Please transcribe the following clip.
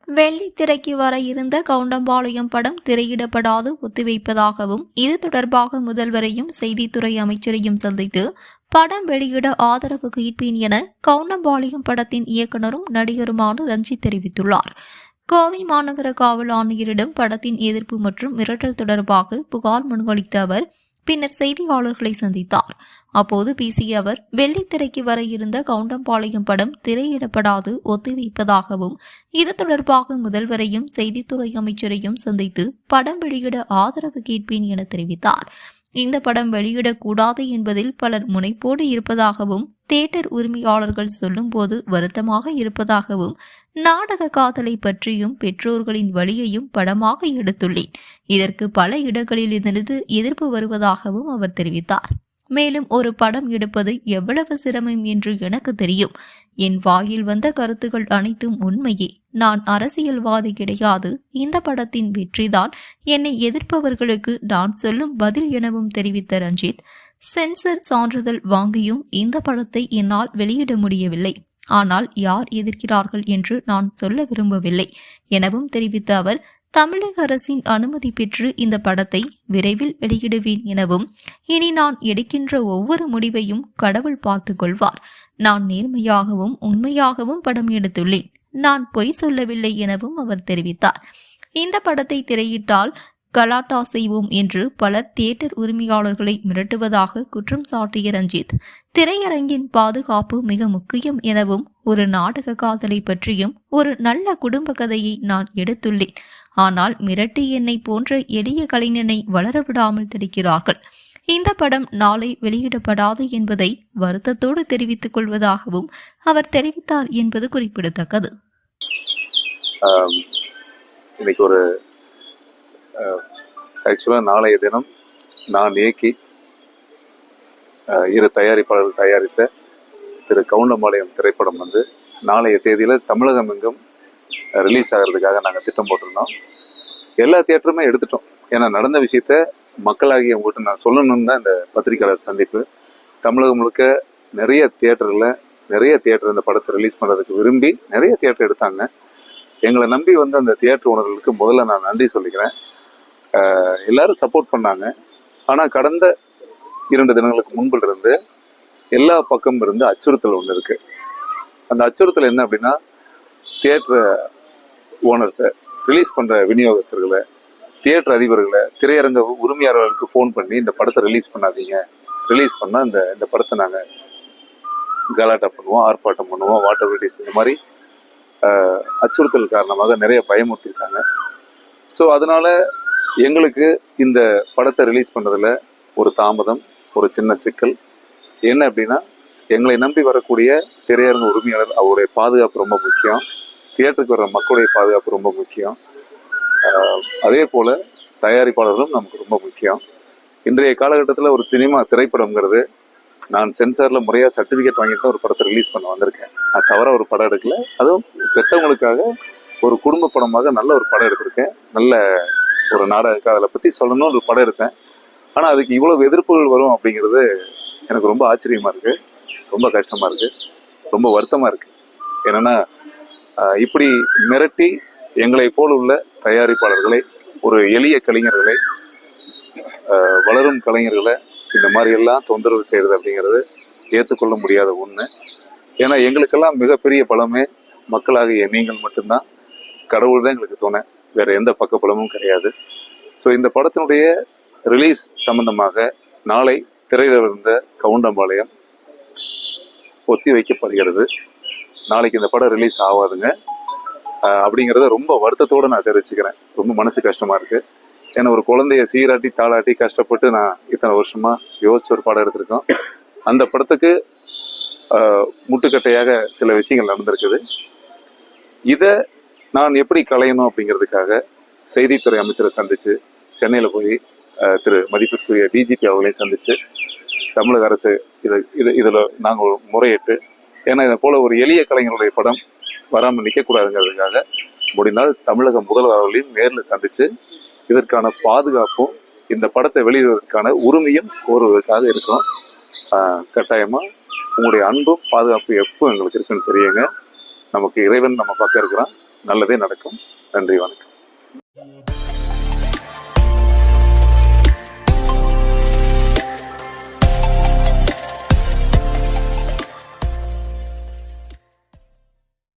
வெள்ளித்திரைக்கு வர இருந்த கவுண்டம்பாளையம் படம் திரையிடப்படாது ஒத்திவைப்பதாகவும் இது தொடர்பாக முதல்வரையும் செய்தித்துறை அமைச்சரையும் சந்தித்து படம் வெளியிட ஆதரவு கேட்பேன் என கவுண்டம்பாளையம் படத்தின் இயக்குநரும் நடிகருமான ரஞ்சித் தெரிவித்துள்ளார். கோவை மாநகர காவல் ஆணையரிடம் படத்தின் எதிர்ப்பு மற்றும் மிரட்டல் தொடர்பாக புகார் மனு அளித்த அவர் பின்னர் செய்தியாளர்களை சந்தித்தார். அப்போது பேசிய அவர், வெள்ளித்திரைக்கு வர இருந்த கவுண்டம்பாளையம் படம் திரையிடப்படாது ஒத்திவைப்பதாகவும் இது தொடர்பாக முதல்வரையும் செய்தித்துறை அமைச்சரையும் சந்தித்து படம் வெளியிட ஆதரவு கேட்பேன் என தெரிவித்தார். இந்த படம் வெளியிடக்கூடாது என்பதில் பலர் முனைப்போடு இருப்பதாகவும் தியேட்டர் உரிமையாளர்கள் சொல்லும்போது வருத்தமாக இருப்பதாகவும் நாடக காதலை பற்றியும் பெற்றோர்களின் வழியையும் படமாக எடுத்துள்ளேன். இதற்கு பல இடங்களில் இருந்து எதிர்ப்பு வருவதாகவும் அவர் தெரிவித்தார். மேலும் ஒரு படம் எடுப்பது எவ்வளவு சிரமம் என்று எனக்கு தெரியும். என் வாயில் வந்த கருத்துக்கள் அனைத்தும் உண்மையே. நான் அரசியல்வாதி கிடையாது. இந்த படத்தின் வெற்றிதான் என்னை எதிர்ப்பவர்களுக்கு நான் சொல்லும் பதில் எனவும் தெரிவித்த ரஞ்சித், சென்சர் சான்றிதழ் வாங்கியும் இந்த படத்தை என்னால் வெளியிட முடியவில்லை. ஆனால் யார் எதிர்க்கிறார்கள் என்று நான் சொல்ல விரும்பவில்லை எனவும் தெரிவித்த அவர், தமிழக அரசின் அனுமதி பெற்று இந்த படத்தை விரைவில் வெளியிடுவேன் எனவும், இனி நான் எடுக்கின்ற ஒவ்வொரு முடிவையும் கடவுள் பார்த்து கொள்வார். நான் நேர்மையாகவும் உண்மையாகவும் படம் எடுத்துள்ளேன். நான் பொய் சொல்லவில்லை எனவும் அவர் தெரிவித்தார். இந்த படத்தை திரையிட்டால் கலாட்டா செய்வோம் என்று பலர் தியேட்டர் உரிமையாளர்களை மிரட்டுவதாக குற்றம் சாட்டிய ரஞ்சித், திரையரங்கின் பாதுகாப்பு மிக முக்கியம் எனவும், ஒரு நாடக காதலை பற்றியும் ஒரு நல்ல குடும்ப கதையை நான் எடுத்துள்ளேன். ஆனால் மிரட்டி என்னை போன்ற எளிய கலைஞனை வளரவிடாமல் தடுக்கிறார்கள். இந்த படம் நாளை வெளியிடப்படாது என்பதை வருத்தத்தோடு தெரிவித்துக் கொள்வதாகவும் அவர் தெரிவித்தார் என்பது குறிப்பிடத்தக்கது. ஆக்சுவலாக நாளைய தினம் நான் இயக்கி இரு தயாரிப்பாளர்கள் தயாரித்த திரு கவுண்டம்பாளையம் திரைப்படம் நாளைய தேதியில் தமிழகம் எங்கும் ரிலீஸ் ஆகிறதுக்காக நாங்கள் திட்டம் போட்டிருந்தோம். எல்லா தியேட்டருமே எடுத்துட்டோம். ஏன்னா நடந்த விஷயத்த மக்களாகிய உங்கள்கிட்ட நான் சொல்லணும்னு தான் இந்த பத்திரிகையாளர் சந்திப்பு. தமிழகம் முழுக்க நிறைய தியேட்டர் இந்த படத்தை ரிலீஸ் பண்ணுறதுக்கு விரும்பி நிறைய தியேட்டர் எடுத்தாங்க. எங்களை நம்பி அந்த தியேட்டர் ஓனர்களுக்கு முதல்ல நான் நன்றி சொல்லிக்கிறேன். எல்லாரும் சப்போர்ட் பண்ணாங்க. ஆனால் கடந்த 2 தினங்களுக்கு முன்பில் இருந்து எல்லா பக்கம் இருந்து அச்சுறுத்தல் ஒன்று இருக்கு. அந்த அச்சுறுத்தல் என்ன அப்படின்னா, தியேட்டர் ஓனர்ஸை, ரிலீஸ் பண்ணுற விநியோகஸ்தர்களை, தியேட்டர் அதிபர்களை, திரையரங்க உரிமையாளர்களுக்கு ஃபோன் பண்ணி இந்த படத்தை ரிலீஸ் பண்ணாதீங்க, ரிலீஸ் பண்ணால் இந்த படத்தை நாங்கள் கலாட்டா பண்ணுவோம், ஆர்ப்பாட்டம் பண்ணுவோம், வாட்டர் வெடிஸ், இந்த மாதிரி அச்சுறுத்தல் காரணமாக நிறைய பயமுறுத்திருக்காங்க. ஸோ அதனால எங்களுக்கு இந்த படத்தை ரிலீஸ் பண்ணுறதுல ஒரு தாமதம், ஒரு சின்ன சிக்கல் என்ன அப்படின்னா, எங்களை நம்பி வரக்கூடிய திரையரங்க உரிமையாளர் அவருடைய பாதுகாப்பு ரொம்ப முக்கியம். தியேட்டருக்கு வர்ற மக்களுடைய பாதுகாப்பு ரொம்ப முக்கியம். அதே போல் தயாரிப்பாளர்களும் நமக்கு ரொம்ப முக்கியம். இன்றைய காலகட்டத்தில் ஒரு சினிமா திரைப்படம்ங்கிறது, நான் சென்சாரில் முறையாக சர்டிஃபிகேட் வாங்கிட்டு ஒரு படத்தை ரிலீஸ் பண்ண வந்திருக்கேன். நான் தவிர ஒரு படம் எடுக்கல. அதுவும் பெற்றவங்களுக்காக ஒரு குடும்ப படமாக நல்ல ஒரு படம் எடுத்திருக்கேன். நல்ல ஒரு நாடக அதில் பற்றி சொல்லணும்னு ஒரு படம் எடுத்தேன். ஆனால் அதுக்கு இவ்வளவு எதிர்ப்புகள் வரும் அப்படிங்கிறது எனக்கு ரொம்ப ஆச்சரியமாக இருக்குது, ரொம்ப கஷ்டமாக இருக்குது, ரொம்ப வருத்தமாக இருக்குது. என்னென்னா, இப்படி மிரட்டி எங்களை போல் உள்ள தயாரிப்பாளர்களை, ஒரு எளிய கலைஞர்களை, வளரும் கலைஞர்களை இந்த மாதிரி எல்லாம் தொந்தரவு செய்கிறது அப்படிங்கிறது ஏற்றுக்கொள்ள முடியாத ஒன்று. ஏன்னா எங்களுக்கெல்லாம் மிகப்பெரிய பலமே மக்களாகிய நீங்கள் மட்டும்தான். கடவுள் தான் எங்களுக்கு துணை, வேற எந்த பக்க பலமும் கிடையாது. ஸோ இந்த படத்தினுடைய ரிலீஸ் சம்பந்தமாக நாளை திரையில இருந்த கவுண்டம்பாளையம் ஒத்தி வைக்கப்படுகிறது. நாளைக்கு இந்த படம் ரிலீஸ் ஆகாதுங்க அப்படிங்கிறத ரொம்ப வருத்தத்தோடு நான் தெரிவிச்சுக்கிறேன். ரொம்ப மனசு கஷ்டமா இருக்கு. ஏன்னா ஒரு குழந்தைய சீராட்டி தாளாட்டி கஷ்டப்பட்டு நான் இத்தனை வருஷமா யோசிச்ச ஒரு படம் எடுத்திருக்கோம். அந்த படத்துக்கு முட்டுக்கட்டையாக சில விஷயங்கள் நடந்திருக்குது. இதை நான் எப்படி களையணும் அப்படிங்கிறதுக்காக செய்தித்துறை அமைச்சரை சந்திச்சு, சென்னையில் போய் திரு மதிப்பிற்குரிய டிஜிபி அவர்களையும் சந்திச்சு, தமிழக அரசு இதில் நாங்கள் முறையிட்டு, ஏன்னா இதை போல ஒரு எளிய கலைஞருடைய படம் வராமல் நிற்கக்கூடாதுங்கிறதுக்காக முடிந்தால் தமிழக முதல்வர் அவர்களையும் நேரில் சந்திச்சு இதற்கான பாதுகாப்பும் இந்த படத்தை வெளியிடுவதற்கான உரிமையும் கோருவதற்காக இருக்கிறோம். கட்டாயமாக உங்களுடைய அன்பும் பாதுகாப்பு எப்போ எங்களுக்கு இருக்குன்னு தெரியுங்க. நமக்கு இறைவன் நம்ம பக்கம் இருக்கிறான். நல்லதே நடக்கும். நன்றி, வணக்கம்.